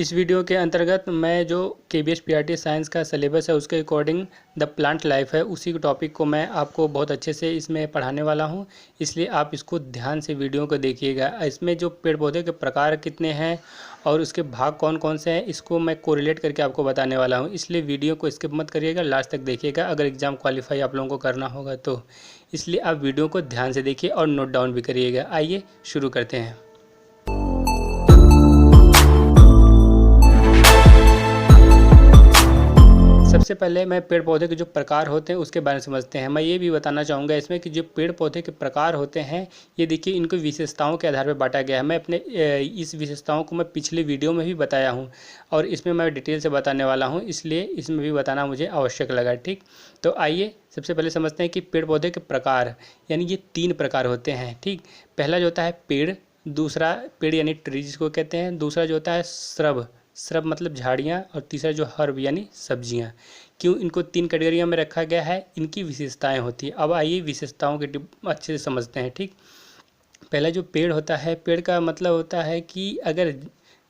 इस वीडियो के अंतर्गत मैं जो KBS PRT साइंस का सिलेबस है उसके अकॉर्डिंग द प्लांट लाइफ है उसी टॉपिक को मैं आपको बहुत अच्छे से इसमें पढ़ाने वाला हूं, इसलिए आप इसको ध्यान से वीडियो को देखिएगा। इसमें जो पेड़ पौधे के प्रकार कितने हैं और उसके भाग कौन कौन से हैं इसको मैं कोरिलेट करके आपको बताने वाला हूं, इसलिए वीडियो को स्किप मत करिएगा, लास्ट तक देखिएगा अगर एग्ज़ाम क्वालिफाई आप लोगों को करना होगा तो। इसलिए आप वीडियो को ध्यान से देखिए और नोट डाउन भी करिएगा। आइए शुरू करते हैं। सबसे पहले मैं पेड़ पौधे के जो प्रकार होते हैं उसके बारे में समझते हैं। मैं ये भी बताना चाहूँगा इसमें कि जो पेड़ पौधे के प्रकार होते हैं ये देखिए इनको विशेषताओं के आधार पर बांटा गया है। मैं अपने इस विशेषताओं को मैं पिछले वीडियो में भी बताया हूँ और इसमें मैं डिटेल से बताने वाला हूँ, इसलिए इसमें भी बताना मुझे आवश्यक लगा। ठीक, तो आइए सबसे पहले समझते हैं कि पेड़ पौधे के प्रकार यानी ये 3 प्रकार होते हैं। ठीक, पहला जो होता है पेड़, दूसरा पेड़ यानी ट्री जिसको कहते हैं, दूसरा जो होता है श्रब, श्रब मतलब झाड़ियाँ, और तीसरा जो हर्ब यानी सब्जियाँ। क्यों इनको 3 कैटेगरियों में रखा गया है, इनकी विशेषताएं होती है। अब आइए विशेषताओं के अच्छे से समझते हैं। ठीक, पहला जो पेड़ होता है, पेड़ का मतलब होता है कि अगर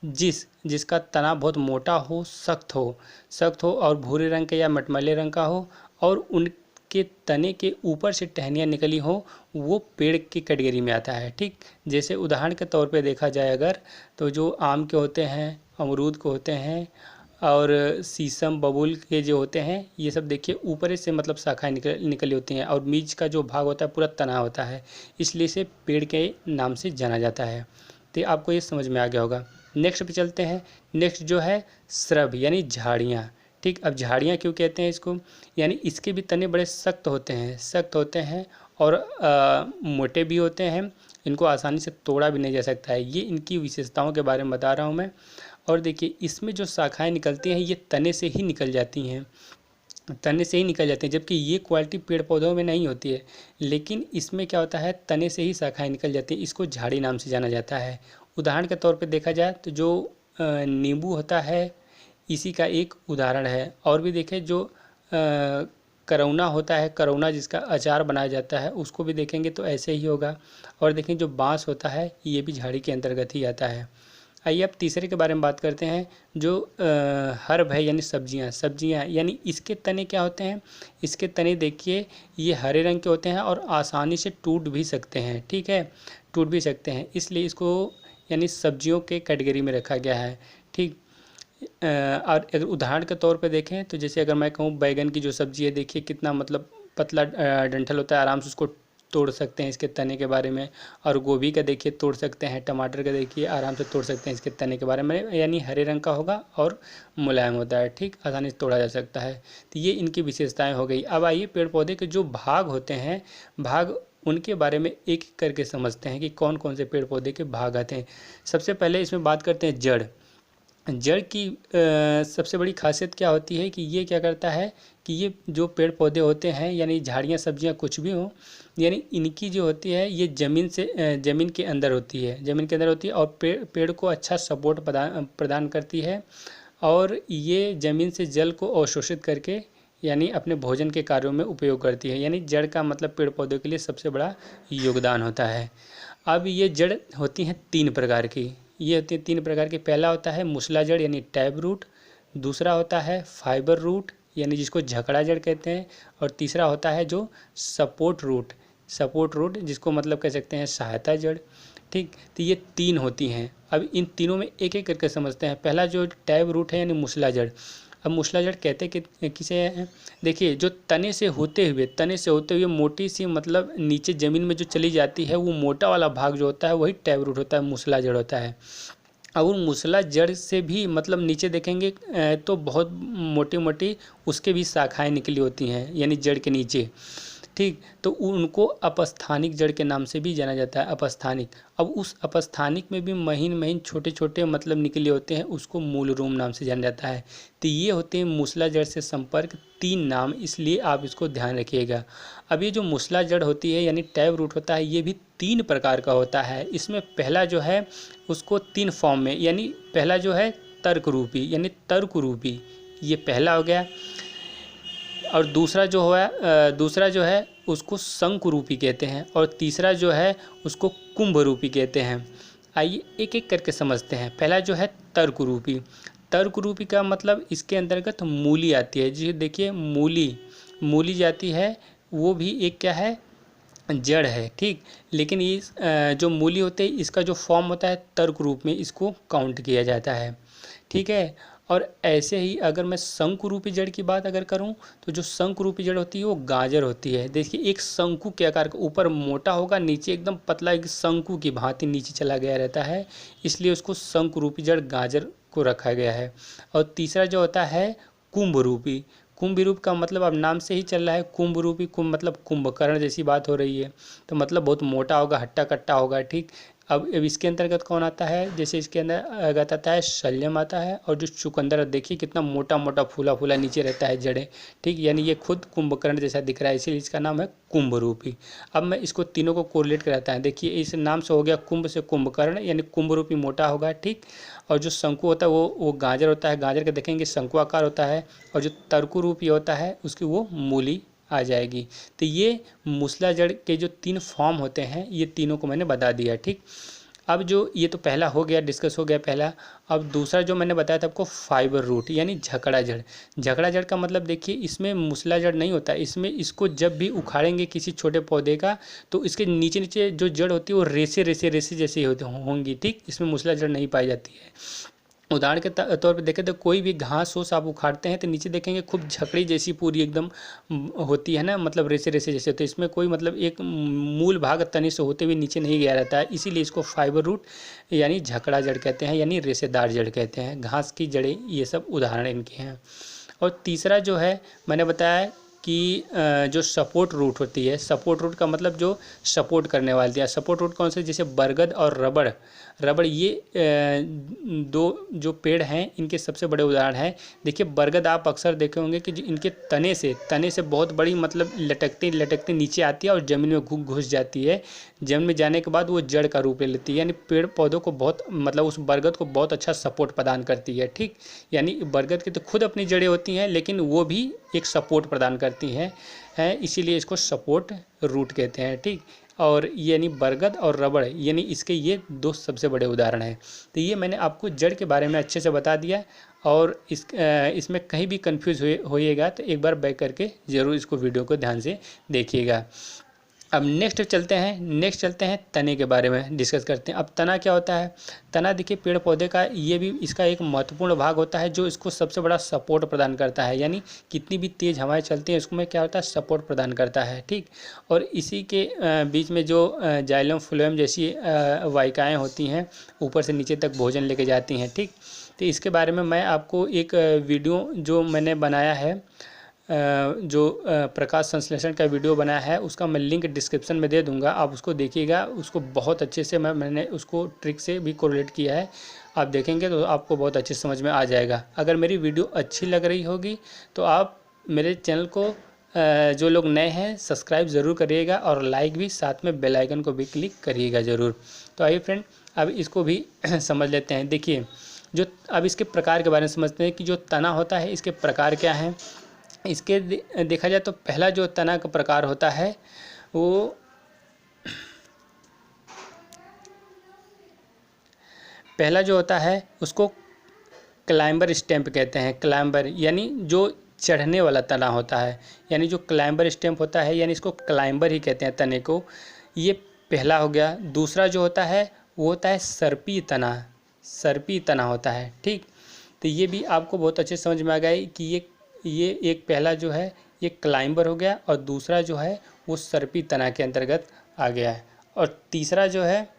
जिसका तना बहुत मोटा हो, सख्त हो और भूरे रंग का या मटमैले रंग का हो और उनके तने के ऊपर से टहनियाँ निकली हो, वो पेड़ की कैटेगरी में आता है। ठीक, जैसे उदाहरण के तौर पे देखा जाए अगर तो जो आम के होते हैं, अमरूद के होते हैं और शीशम बबूल के जो होते हैं, ये सब देखिए ऊपर से मतलब शाखाएं निकली होती हैं और बीज का जो भाग होता है पूरा तना होता है, इसलिए इसे पेड़ के नाम से जाना जाता है। तो आपको ये समझ में आ गया होगा। नेक्स्ट पे चलते हैं। नेक्स्ट जो है श्रब यानी झाड़ियाँ। ठीक, अब झाड़ियाँ क्यों कहते हैं इसको, यानी इसके भी तने बड़े सख्त होते हैं और मोटे भी होते हैं, इनको आसानी से तोड़ा भी नहीं जा सकता है। ये इनकी विशेषताओं के बारे में बता रहा हूँ मैं। और देखिए इसमें जो शाखाएं निकलती हैं ये तने से ही निकल जाती हैं, जबकि ये क्वालिटी पेड़ पौधों में नहीं होती है, लेकिन इसमें क्या होता है तने से ही शाखाएं निकल जाती हैं, इसको झाड़ी नाम से जाना जाता है। उदाहरण के तौर पे देखा जाए तो जो नींबू होता है इसी का एक उदाहरण है। और भी देखें जो करौना होता है, करौना जिसका अचार बनाया जाता है उसको भी देखेंगे तो ऐसे ही होगा। और देखें जो बाँस होता है ये भी झाड़ी के अंतर्गत ही आता है। आइए अब तीसरे के बारे में बात करते हैं, जो हर्ब है यानी सब्जियां यानी इसके तने क्या होते हैं, इसके तने देखिए ये हरे रंग के होते हैं और आसानी से टूट भी सकते हैं। ठीक है, टूट भी सकते हैं, इसलिए इसको यानी सब्जियों के कैटेगरी में रखा गया है। ठीक, और अगर उदाहरण के तौर पे देखें तो जैसे अगर मैं कहूँ बैगन की जो सब्जी है, देखिए कितना मतलब पतला डंठल होता है, आराम से उसको तोड़ सकते हैं इसके तने के बारे में। और गोभी का देखिए तोड़ सकते हैं, टमाटर का देखिए आराम से तोड़ सकते हैं इसके तने के बारे में, यानी हरे रंग का होगा और मुलायम होता है। ठीक, आसानी से तोड़ा जा सकता है। तो ये इनकी विशेषताएं हो गई। अब आइए पेड़ पौधे के जो भाग होते हैं, भाग उनके बारे में एक एक करके समझते हैं कि कौन कौन से पेड़ पौधे के भाग आते हैं। सबसे पहले इसमें बात करते हैं जड़ की सबसे बड़ी खासियत क्या होती है कि ये क्या करता है कि ये जो पेड़ पौधे होते हैं यानी झाड़ियाँ सब्जियाँ कुछ भी हो, यानी इनकी जो होती है ये ज़मीन के अंदर होती है और पेड़ को अच्छा सपोर्ट प्रदान करती है और ये ज़मीन से जल को अवशोषित करके यानी अपने भोजन के कार्यों में उपयोग करती है। यानी जड़ का मतलब पेड़ पौधों के लिए सबसे बड़ा योगदान होता है। अब ये जड़ होती हैं 3 प्रकार की, ये होती है 3 प्रकार की। पहला होता है मूसला जड़ यानी टैब रूट, दूसरा होता है फाइबर रूट यानी जिसको झकड़ा जड़ कहते हैं, और तीसरा होता है जो सपोर्ट रूट जिसको मतलब कह सकते हैं सहायता जड़। ठीक, तो ये 3 होती हैं। अब इन तीनों में एक एक करके समझते हैं। पहला जो टैब रूट है यानी मूसला जड़। अब मूसला जड़ कहते किसे हैं, देखिए जो तने से होते हुए मोटी सी मतलब नीचे ज़मीन में जो चली जाती है वो मोटा वाला भाग जो होता है वही टैब रूट होता है, मूसला जड़ होता है। अब उन मूसला जड़ से भी मतलब नीचे देखेंगे तो बहुत मोटी मोटी उसके भी शाखाएं निकली होती हैं यानी जड़ के नीचे। ठीक, तो उनको अपस्थानिक जड़ के नाम से भी जाना जाता है, अपस्थानिक। अब उस अपस्थानिक में भी महीन छोटे छोटे मतलब निकले होते हैं, उसको मूल रूम नाम से जाना जाता है। तो ये होते हैं मूसला जड़ से संपर्क 3 नाम, इसलिए आप इसको ध्यान रखिएगा। अब ये जो मूसला जड़ होती है यानी टैब रूट होता है ये भी 3 प्रकार का होता है। इसमें पहला जो है उसको 3 फॉर्म में, यानी पहला जो है तर्क रूपी, ये पहला हो गया। और दूसरा जो है उसको शंकुरूपी कहते हैं, और तीसरा जो है उसको कुंभ रूपी कहते हैं। आइए एक एक करके समझते हैं। पहला जो है तर्करूपी। तर्करूपी का मतलब इसके अंतर्गत मूली आती है जी। देखिए मूली जाती है, वो भी एक क्या है, जड़ है, ठीक। लेकिन ये जो मूली होते हैं इसका जो फॉर्म होता है तर्क रूप में इसको काउंट किया जाता है, ठीक है। और ऐसे ही अगर मैं शंकु रूपी जड़ की बात अगर करूं तो जो शंकु रूपी जड़ होती है वो गाजर होती है। देखिए एक शंकु के आकार का, ऊपर मोटा होगा, नीचे एकदम पतला, एक शंकु की भांति नीचे चला गया रहता है, इसलिए उसको शंकु रूपी जड़ गाजर को रखा गया है। और तीसरा जो होता है कुंभ रूपी। कुंभ रूप का मतलब अब नाम से ही चल रहा है, कुंभ रूपी, कुंभ मतलब कुंभकर्ण जैसी बात हो रही है, तो मतलब बहुत मोटा होगा, हट्टा कट्टा होगा, ठीक। अब इसके अंतर्गत कौन आता है, जैसे इसके अंदर आता है शल्यम आता है, और जो चुकंदर देखिए कितना मोटा मोटा फूला फूला नीचे रहता है जड़ें, ठीक। यानी ये खुद कुंभकर्ण जैसा दिख रहा है, इसीलिए इसका नाम है कुंभ रूपी। अब मैं इसको तीनों को कोरिलेट कराता है। देखिए इस नाम से हो गया कुंभ से कुंभकर्ण, यानी कुंभ रूपी मोटा होगा, ठीक। और जो शंकु होता है वो गाजर होता है, गाजर का देखेंगे शंकुआकार होता है। और जो तर्कु रूपी होता है उसकी वो मूली आ जाएगी। तो ये मूसला जड़ के जो 3 फॉर्म होते हैं ये तीनों को मैंने बता दिया, ठीक। अब जो ये तो पहला हो गया, डिस्कस हो गया पहला। अब दूसरा जो मैंने बताया था आपको फाइबर रूट यानी झकड़ा जड़। झकड़ा जड़ का मतलब देखिए इसमें मूसला जड़ नहीं होता, इसमें इसको जब भी उखाड़ेंगे किसी छोटे पौधे का तो इसके नीचे नीचे जो जड़ होती है वो रेसे रेसे रेसे जैसी होंगी, ठीक। इसमें मूसला जड़ नहीं पाई जाती है। उदाहरण के तौर पे देखें तो कोई भी घास फूस आप उखाड़ते हैं तो नीचे देखेंगे खूब झकड़ी जैसी पूरी एकदम होती है ना, मतलब रेसे रेसे जैसे होते हैं। इसमें कोई मतलब एक मूल भाग तने से होते हुए नीचे नहीं गया रहता है, इसीलिए इसको फाइबर रूट यानी झकड़ा जड़ कहते हैं, यानी रेसेदार जड़ कहते हैं। घास की जड़ें ये सब उदाहरण इनके हैं। और तीसरा जो है मैंने बताया कि जो सपोर्ट रूट होती है, सपोर्ट रूट का मतलब जो सपोर्ट करने वाली है। सपोर्ट रूट कौन से, जैसे बरगद और रबड़। रबड़ ये दो जो पेड़ हैं इनके सबसे बड़े उदाहरण हैं। देखिए बरगद आप अक्सर देखे होंगे कि जो इनके तने से बहुत बड़ी मतलब लटकते लटकते नीचे आती है और ज़मीन में घुस जाती है। ज़मीन में जाने के बाद वो जड़ का रूप ले लेती है, यानी पेड़ पौधों को बहुत मतलब उस बरगद को बहुत अच्छा सपोर्ट प्रदान करती है, ठीक। यानी बरगद की तो खुद अपनी जड़ें होती हैं लेकिन वो भी एक सपोर्ट प्रदान करती हैं, इसीलिए इसको सपोर्ट रूट कहते हैं, ठीक। और यानी बरगद और रबड़ यानी इसके ये 2 सबसे बड़े उदाहरण हैं। तो ये मैंने आपको जड़ के बारे में अच्छे से बता दिया। और इसमें कहीं भी कन्फ्यूज़ होइएगा तो एक बार बैक करके ज़रूर इसको वीडियो को ध्यान से देखिएगा। अब नेक्स्ट चलते हैं तने के बारे में डिस्कस करते हैं। अब तना क्या होता है। तना देखिए पेड़ पौधे का ये भी इसका एक महत्वपूर्ण भाग होता है जो इसको सबसे बड़ा सपोर्ट प्रदान करता है, यानी कितनी भी तेज़ हवाएं चलती हैं उसमें क्या होता है, सपोर्ट प्रदान करता है, ठीक। और इसी के बीच में जो जाइलम फ्लोएम जैसी वाहिकाएँ होती हैं ऊपर से नीचे तक भोजन लेके जाती हैं, ठीक। तो इसके बारे में मैं आपको एक वीडियो जो मैंने बनाया है, जो प्रकाश संश्लेषण का वीडियो बनाया है उसका मैं लिंक डिस्क्रिप्शन में दे दूंगा, आप उसको देखिएगा। उसको बहुत अच्छे से मैंने उसको ट्रिक से भी कोरिलेट किया है, आप देखेंगे तो आपको बहुत अच्छे समझ में आ जाएगा। अगर मेरी वीडियो अच्छी लग रही होगी तो आप मेरे चैनल को जो लोग नए हैं सब्सक्राइब ज़रूर करिएगा और लाइक भी, साथ में बेल आइकन को भी क्लिक करिएगा ज़रूर। तो आइए फ्रेंड अब इसको भी समझ लेते हैं। देखिए जो अब इसके प्रकार के बारे में समझते हैं कि जो तना होता है इसके प्रकार क्या हैं। इसके देखा जाए तो पहला जो तना का प्रकार होता है वो पहला जो होता है उसको क्लाइंबर स्टेम्प कहते हैं। क्लाइंबर यानी जो चढ़ने वाला तना होता है, यानी जो क्लाइंबर स्टेम्प होता है यानी इसको क्लाइंबर ही कहते हैं तने को। ये पहला हो गया। दूसरा जो होता है वो होता है सर्पी तना। सर्पी तना होता है, ठीक। तो ये भी आपको बहुत अच्छे समझ में आ गया कि ये एक पहला जो है ये क्लाइंबर हो गया और दूसरा जो है वो सर्पी तना के अंतर्गत आ गया है। और तीसरा जो है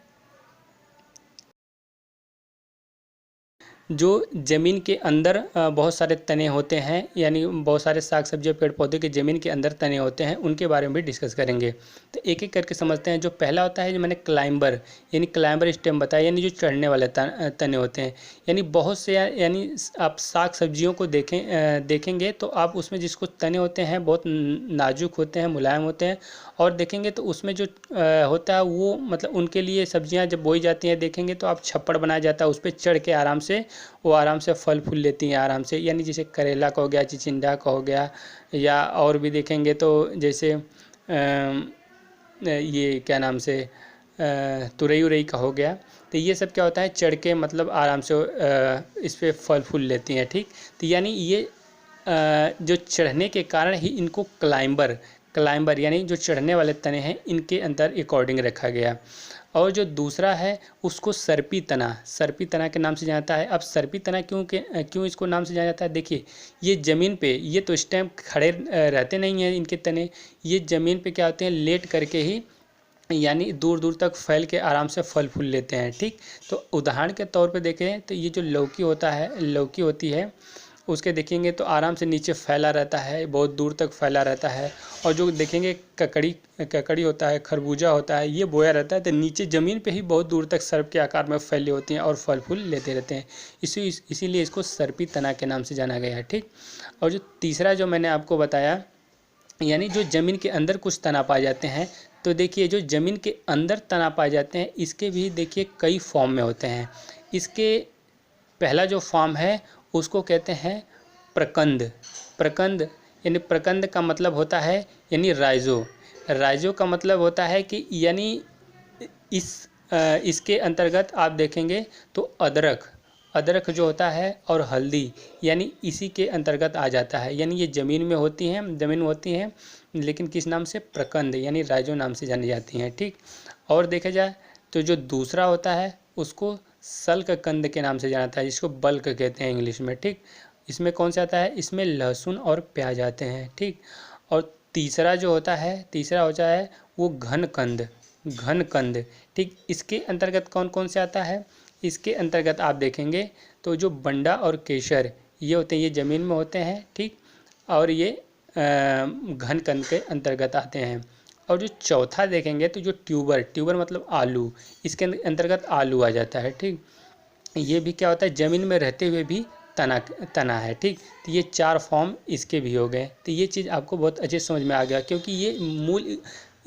जो ज़मीन के अंदर बहुत सारे तने होते हैं, यानी बहुत सारे साग सब्जियाँ पेड़ पौधे के ज़मीन के अंदर तने होते हैं, उनके बारे में भी डिस्कस करेंगे। तो एक एक करके समझते हैं। जो पहला होता है जो मैंने क्लाइंबर यानी क्लाइंबर स्टेम बताया, यानी जो चढ़ने वाले तने होते हैं। यानी बहुत से यानी आप साग सब्जियों को देखेंगे तो आप उसमें जिसको तने होते हैं बहुत नाजुक होते हैं, मुलायम होते हैं, और देखेंगे तो उसमें जो होता है वो मतलब उनके लिए सब्जियां जब बोई जाती हैं देखेंगे तो आप छप्पड़ बनाया जाता है, उस पर चढ़ के वो आराम से फल फूल लेती हैं आराम से। यानी जैसे करेला का हो गया, चिचिंडा का हो गया, या और भी देखेंगे तो जैसे ये क्या नाम से तुरई उरई का हो गया। तो ये सब क्या होता है, चढ़ के मतलब आराम से इस पे फल फूल लेती हैं। ठीक, तो यानी ये जो चढ़ने के कारण ही इनको क्लाइंबर यानी जो चढ़ने वाले तने हैं इनके अंदर अकॉर्डिंग रखा गया। और जो दूसरा है उसको सर्पी तना के नाम से जाना जाता है। अब सर्पी तना क्यों इसको नाम से जाना जाता है, देखिए ये ज़मीन पे, ये तो इस टाइम खड़े रहते नहीं हैं इनके तने, ये ज़मीन पे क्या होते हैं, लेट करके ही यानी दूर दूर तक फैल के आराम से फल फूल लेते हैं। ठीक, तो उदाहरण के तौर पे देखें तो ये जो लौकी होती है उसके देखेंगे तो आराम से नीचे फैला रहता है, बहुत दूर तक फैला रहता है। और जो देखेंगे ककड़ी होता है, खरबूजा होता है, ये बोया रहता है तो नीचे ज़मीन पे ही बहुत दूर तक सर्प के आकार में फैली होती हैं और फल फूल लेते रहते हैं। इसीलिए इसको सर्पी तना के नाम से जाना गया है। ठीक, और जो तीसरा जो मैंने आपको बताया, यानी जो ज़मीन के अंदर कुछ तना पाए जाते हैं, तो देखिए जो ज़मीन के अंदर तना पाए जाते हैं इसके भी देखिए कई फॉर्म में होते हैं। इसके पहला जो फॉर्म है उसको कहते हैं प्रकंद यानी प्रकंद का मतलब होता है यानी राइजो का मतलब होता है कि यानी इसके अंतर्गत आप देखेंगे तो अदरक जो होता है और हल्दी यानी इसी के अंतर्गत आ जाता है। यानी ये ज़मीन में होती हैं लेकिन किस नाम से, प्रकंद यानी राइजो नाम से जानी जाती हैं। ठीक, और देखा जाए तो जो दूसरा होता है उसको सल्ककंद के नाम से जाना जाता है, जिसको बल्क कहते हैं इंग्लिश में। ठीक, इसमें कौन सा आता है, इसमें लहसुन और प्याज आते हैं। ठीक, और तीसरा होता है वो घनकंद। ठीक, इसके अंतर्गत कौन कौन से आता है, इसके अंतर्गत आप देखेंगे तो जो बंडा और केसर ये होते हैं, ये ज़मीन में होते हैं। ठीक, और ये घनकंद के अंतर्गत आते हैं। और जो चौथा देखेंगे तो जो ट्यूबर मतलब आलू, इसके अंतर्गत आलू आ जाता है। ठीक, ये भी क्या होता है, ज़मीन में रहते हुए भी तना है। ठीक, तो ये 4 फॉर्म इसके भी हो गए। तो ये चीज़ आपको बहुत अच्छे से समझ में आ गया, क्योंकि ये मूल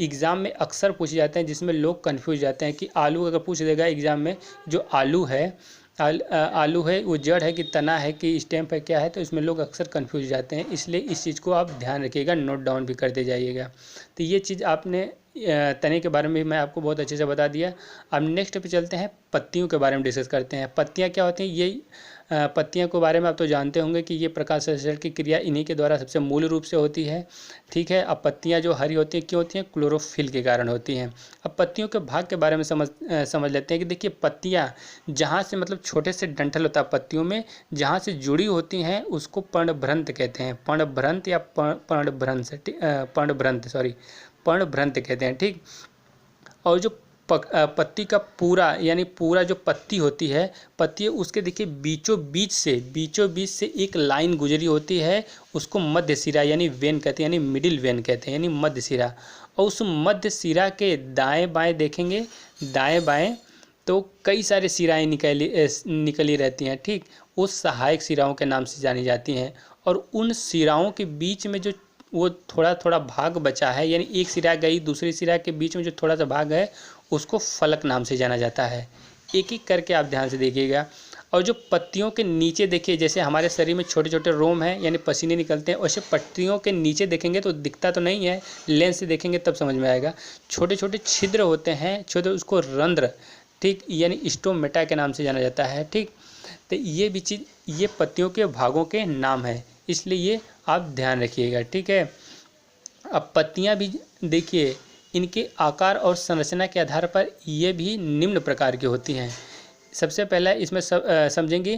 एग्ज़ाम में अक्सर पूछे जाते हैं, जिसमें लोग कंफ्यूज जाते हैं कि आलू अगर पूछ देगा एग्ज़ाम में, जो आलू है वो जड़ है कि तना है कि स्टेम है क्या है, तो इसमें लोग अक्सर कंफ्यूज जाते हैं। इसलिए इस चीज़ को आप ध्यान रखिएगा, नोट डाउन भी करते जाइएगा। तो ये चीज़ आपने तने के बारे में भी मैं आपको बहुत अच्छे से बता दिया। अब नेक्स्ट पे चलते हैं, पत्तियों के बारे में डिस्कस करते हैं। पत्तियाँ क्या होती हैं, ये पत्तियों के बारे में आप तो जानते होंगे कि ये प्रकाश संश्लेषण की क्रिया इन्हीं के द्वारा सबसे मूल रूप से होती है। ठीक है, अब पत्तियाँ जो हरी होती हैं क्यों होती हैं, क्लोरोफिल के कारण होती हैं। अब पत्तियों के भाग के बारे में समझ लेते हैं कि देखिए पत्तियाँ जहाँ से मतलब छोटे से डंठल होता है पत्तियों में, जहाँ से जुड़ी होती हैं उसको पर्णभ्रंत कहते हैं। पर्णभ्रंत या पर्णभ्रंत कहते हैं। ठीक, और जो पत्ती का पूरा जो पत्ती होती है, पत्ती उसके देखिए बीचों बीच से एक लाइन गुजरी होती है, उसको मध्य सिरा यानी वेन कहते हैं, यानी मिडिल वेन कहते हैं, यानी मध्य सिरा। और उस मध्य सिरा के दाएं बाएं देखेंगे, दाएं बाएं तो कई सारे सिराएं निकली रहती हैं। ठीक, उस सहायक सिराओं के नाम से जानी जाती हैं। और उन सिराओं के बीच में जो वो थोड़ा थोड़ा भाग बचा है, यानी एक सिरा गई दूसरी सिरा के बीच में जो थोड़ा सा भाग है उसको फलक नाम से जाना जाता है। एक एक करके आप ध्यान से देखिएगा। और जो पत्तियों के नीचे देखिए, जैसे हमारे शरीर में छोटे छोटे रोम हैं यानी पसीने निकलते हैं, वैसे पत्तियों के नीचे देखेंगे तो दिखता तो नहीं है, लेंस से देखेंगे तब समझ में आएगा, छोटे छोटे छिद्र होते हैं, छोटे, उसको रंध्र, ठीक, यानी स्टोमेटा के नाम से जाना जाता है। ठीक, तो ये भी चीज़, ये पत्तियों के भागों के नाम है, इसलिए ये आप ध्यान रखिएगा। ठीक है, अब पत्तियां भी देखिए, इनके आकार और संरचना के आधार पर ये भी निम्न प्रकार की होती हैं। सबसे पहला इसमें समझेंगे,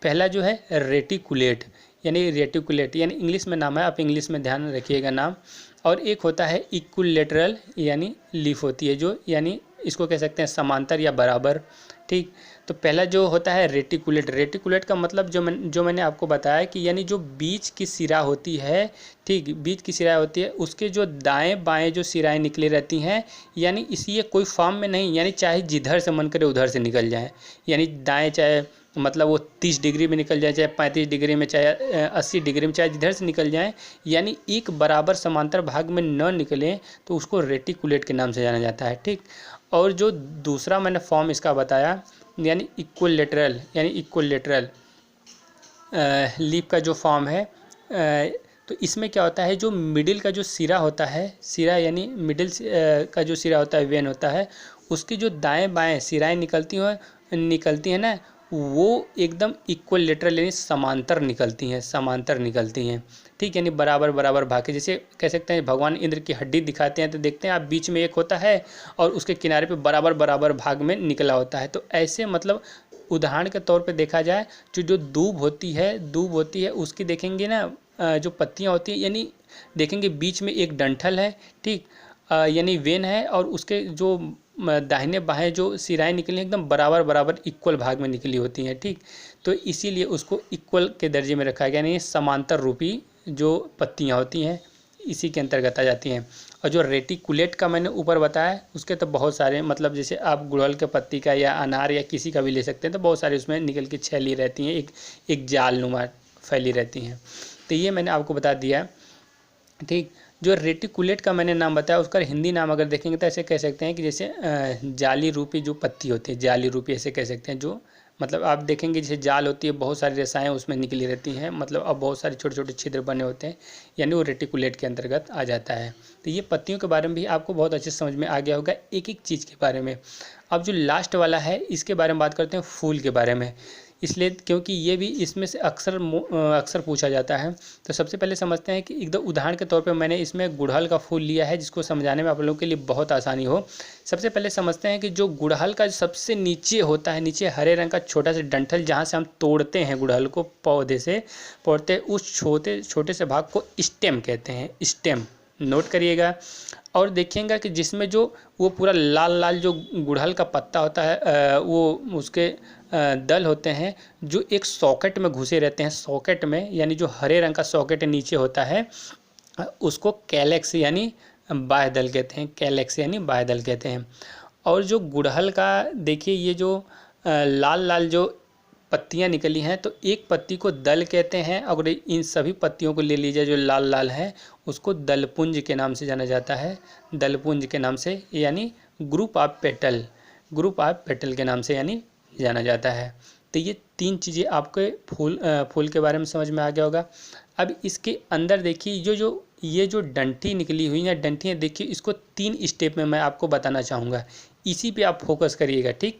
पहला जो है रेटिकुलेट यानी इंग्लिश में नाम है, आप इंग्लिश में ध्यान रखिएगा नाम। और एक होता है इक्विलेटरल यानी लीफ होती है, जो यानी इसको कह सकते हैं समांतर या बराबर। ठीक, तो पहला जो होता है रेटिकुलेट का मतलब जो मैंने आपको बताया कि यानी जो बीच की सिरा होती है, ठीक, बीच की सिरा होती है, उसके जो दाएं बाएं जो सिराएं निकली रहती हैं, यानी इसी कोई फॉर्म में नहीं, यानी चाहे जिधर से मन करे उधर से निकल जाए, यानी दाएं चाहे मतलब वो 30 डिग्री में निकल जाए, चाहे 35 डिग्री में, चाहे 80 डिग्री में, चाहे जिधर से निकल जाए, यानी एक बराबर समांतर भाग में न निकले तो उसको रेटिकुलेट के नाम से जाना जाता है। ठीक, और जो दूसरा मैंने फॉर्म इसका बताया यानी इक्विलेटरल लीफ का जो फॉर्म है, तो इसमें क्या होता है, जो मिडिल का जो सिरा होता है, सिरा यानी मिडिल का जो सिरा होता है, वेन होता है, उसकी जो दाएं बाएं सिराएं निकलती हैं ना, वो एकदम इक्वलेटरल यानी समांतर निकलती हैं। ठीक, यानी बराबर बराबर भाग के, जैसे कह सकते हैं भगवान इंद्र की हड्डी दिखाते हैं तो देखते हैं आप बीच में एक होता है और उसके किनारे पे बराबर बराबर भाग में निकला होता है। तो ऐसे मतलब उदाहरण के तौर पे देखा जाए जो दूब होती है उसकी देखेंगे ना, जो पत्तियां होती हैं यानी देखेंगे बीच में एक डंठल है। ठीक, यानी वेन है और उसके जो दाहिने बाएं जो सिराएं निकली हैं एकदम बराबर बराबर इक्वल भाग में निकली होती हैं। ठीक, तो इसीलिए उसको इक्वल के दर्जे में रखा गया, यानी समांतर रूपी जो पत्तियां होती हैं इसी के अंतर्गत आ जाती हैं। और जो रेटिकुलेट का मैंने ऊपर बताया उसके तो बहुत सारे मतलब, जैसे आप गुड़हल के पत्ती का या अनार या किसी का भी ले सकते हैं, तो बहुत सारे उसमें निकल के छैली रहती हैं, एक जाल नुमा फैली रहती हैं। तो ये मैंने आपको बता दिया। ठीक, जो रेटिकुलेट का मैंने नाम बताया उसका हिंदी नाम अगर देखेंगे तो ऐसे कह सकते हैं कि जैसे जाली रूपी जो पत्ती होती है, जाली रूपी ऐसे कह सकते हैं। जो मतलब आप देखेंगे जैसे जाल होती है, बहुत सारी रेसाएं उसमें निकली रहती हैं, मतलब अब बहुत सारे छोटे छोटे छिद्र बने होते हैं, यानी वो रेटिकुलेट के अंतर्गत आ जाता है। तो ये पत्तियों के बारे में भी आपको बहुत अच्छे समझ में आ गया होगा एक एक चीज़ के बारे में। अब जो लास्ट वाला है इसके बारे में बात करते हैं, फूल के बारे में, इसलिए क्योंकि ये भी इसमें से अक्सर पूछा जाता है। तो सबसे पहले समझते हैं कि एकदम उदाहरण के तौर पे मैंने इसमें गुड़हल का फूल लिया है जिसको समझाने में आप लोगों के लिए बहुत आसानी हो। सबसे पहले समझते हैं कि जो गुड़हल का सबसे नीचे होता है, नीचे हरे रंग का छोटा सा डंठल जहाँ से हम तोड़ते हैं गुड़हल को पौधे से तोड़ते हैं, उस छोटे छोटे से भाग को स्टेम कहते हैं, स्टेम नोट करिएगा। और देखिएगा कि जिसमें जो वो पूरा लाल लाल जो गुड़हल का पत्ता होता है, वो उसके दल होते हैं जो एक सॉकेट में घुसे रहते हैं, सॉकेट में यानी जो हरे रंग का सॉकेट नीचे होता है उसको कैलेक्स यानी बाह्यदल कहते हैं, कैलेक्स यानी बाह्यदल कहते हैं। और जो गुड़हल का देखिए ये जो लाल लाल जो पत्तियां निकली हैं तो एक पत्ती को दल कहते हैं, और इन सभी पत्तियों को ले लीजिए जो लाल लाल है उसको दलपुंज के नाम से जाना जाता है, दलपुंज के नाम से, यानी ग्रुप ऑफ पेटल के नाम से यानी जाना जाता है। तो ये तीन चीज़ें आपके फूल के बारे में समझ में आ गया होगा। अब इसके अंदर देखिए ये जो डंठी निकली हुई है, डंठियाँ देखिए, इसको 3 स्टेप में मैं आपको बताना चाहूँगा, इसी पे आप फोकस करिएगा। ठीक,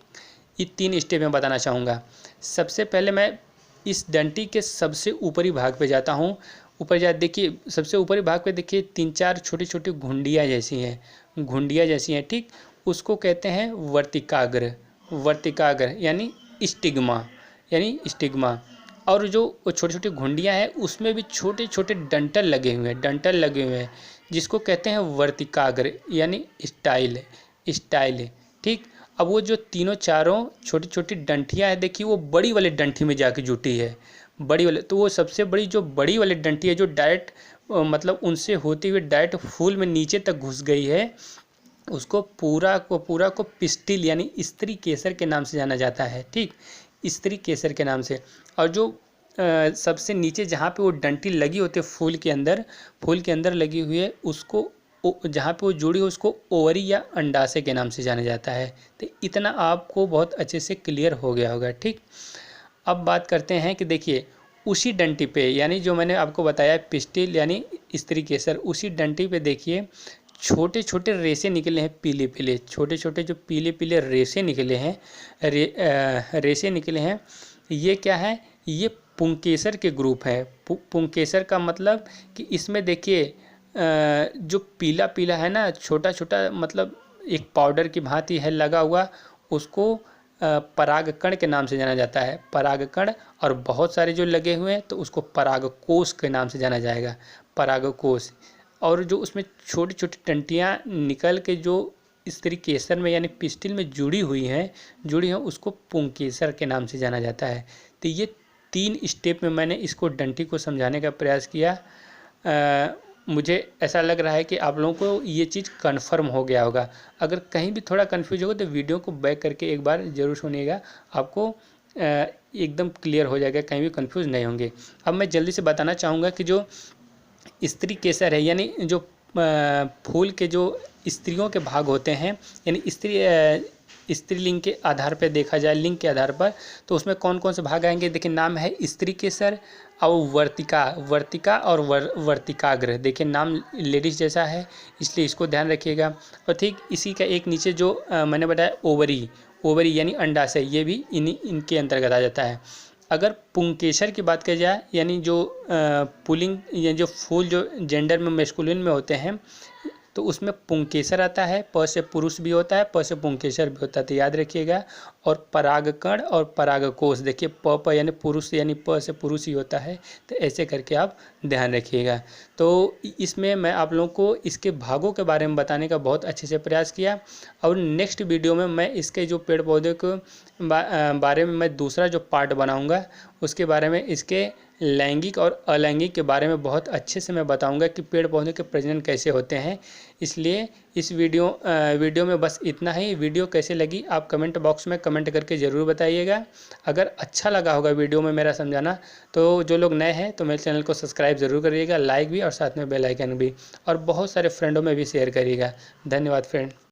ये 3 स्टेप में बताना चाहूँगा। सबसे पहले मैं इस डंठी के सबसे ऊपरी भाग पे जाता हूँ। ऊपर जा देखिए, सबसे ऊपरी भाग पे देखिए 3-4 छोटी छोटी घुंडियाँ जैसी हैं। ठीक, उसको कहते हैं वर्तिकाग्र यानी स्टिग्मा। और जो छोटी छोटी घुंडियाँ हैं उसमें भी छोटे छोटे डंठल लगे हुए हैं जिसको कहते हैं वर्तिकाग्र यानी स्टाइल। ठीक, अब वो जो तीनों चारों छोटी छोटी डंठियाँ हैं देखिए, वो बड़ी वाली डंठी में जाके जुटी है, बड़ी वाले। तो वो सबसे बड़ी वाली डंठी है जो डायरेक्ट मतलब उनसे होते हुए डायरेक्ट फूल में नीचे तक घुस गई है, उसको पूरा को पिस्टिल यानी स्त्री केसर के नाम से जाना जाता है। ठीक, स्त्री केसर के नाम से। और जो सबसे नीचे जहाँ पे वो डंठी लगी होती है फूल के अंदर लगी हुई है, उसको जहाँ पे वो जुड़ी हो उसको ओवरी या अंडाशय के नाम से जाना जाता है। तो इतना आपको बहुत अच्छे से क्लियर हो गया होगा। ठीक, अब बात करते हैं कि देखिए उसी डंठी पे, यानी जो मैंने आपको बताया पिस्टिल यानी स्त्री केसर, उसी डंठी पे देखिए छोटे छोटे रेशे निकले हैं, पीले छोटे छोटे जो पीले रेशे निकले हैं। ये क्या है? ये पुंकेसर के ग्रुप है। पुंकेसर का मतलब कि इसमें देखिए जो पीला है ना, छोटा छोटा मतलब एक पाउडर की भांति है लगा हुआ, उसको परागकण के नाम से जाना जाता है, परागकण। और बहुत सारे जो लगे हुए हैं तो उसको परागकोश के नाम से जाना जाएगा, परागकोश। और जो उसमें छोटी छोटी टंटियाँ निकल के जो स्त्री केसर में यानी पिस्टिल में जुड़ी हैं उसको पुंकेसर के नाम से जाना जाता है। तो ये 3 स्टेप में मैंने इसको डंठी को समझाने का प्रयास किया। मुझे ऐसा लग रहा है कि आप लोगों को ये चीज़ कन्फर्म हो गया होगा। अगर कहीं भी थोड़ा कन्फ्यूज होगा तो वीडियो को बैक करके एक बार ज़रूर सुनिएगा, आपको एकदम क्लियर हो जाएगा, कहीं भी कन्फ्यूज नहीं होंगे। अब मैं जल्दी से बताना चाहूँगा कि जो स्त्री केसर है यानी जो फूल के जो स्त्रियों के भाग होते हैं, यानी स्त्रीलिंग के आधार पर देखा जाए, लिंग के आधार पर, तो उसमें कौन कौन से भाग आएंगे। देखिए नाम है स्त्री केसर और वर्तिका, वर्तिका और वर्तिकाग्र। देखिए नाम लेडीज जैसा है, इसलिए इसको ध्यान रखिएगा। और ठीक इसी का एक नीचे जो मैंने बताया ओवरी, ओवरी यानी अंडाशय, ये भी इनके अंतर्गत आ जाता है। अगर पुंकेसर की बात की जाए, यानी जो पुल्लिंग या जो फूल जो जेंडर में मैस्कुलिन में होते हैं, तो उसमें पुंकेसर आता है। प से पुरुष भी होता है, प से पुंकेसर भी होता है, तो याद रखिएगा। और परागकण और परागकोश, देखिए प यानी पुरुष, यानी प से पुरुष ही होता है, तो ऐसे करके आप ध्यान रखिएगा। तो इसमें मैं आप लोगों को इसके भागों के बारे में बताने का बहुत अच्छे से प्रयास किया। और नेक्स्ट वीडियो में मैं इसके जो पेड़ पौधे को बारे में मैं दूसरा जो पार्ट बनाऊंगा, उसके बारे में इसके लैंगिक और अलैंगिक के बारे में बहुत अच्छे से मैं बताऊंगा कि पेड़ पौधे के प्रजनन कैसे होते हैं। इसलिए इस वीडियो में बस इतना ही। वीडियो कैसे लगी आप कमेंट बॉक्स में कमेंट करके ज़रूर बताइएगा। अगर अच्छा लगा होगा वीडियो में मेरा समझाना, तो जो लोग नए हैं तो मेरे चैनल को सब्सक्राइब ज़रूर करिएगा, लाइक भी और साथ में बेल आइकन भी, और बहुत सारे फ्रेंडों में भी शेयर करिएगा। धन्यवाद फ्रेंड।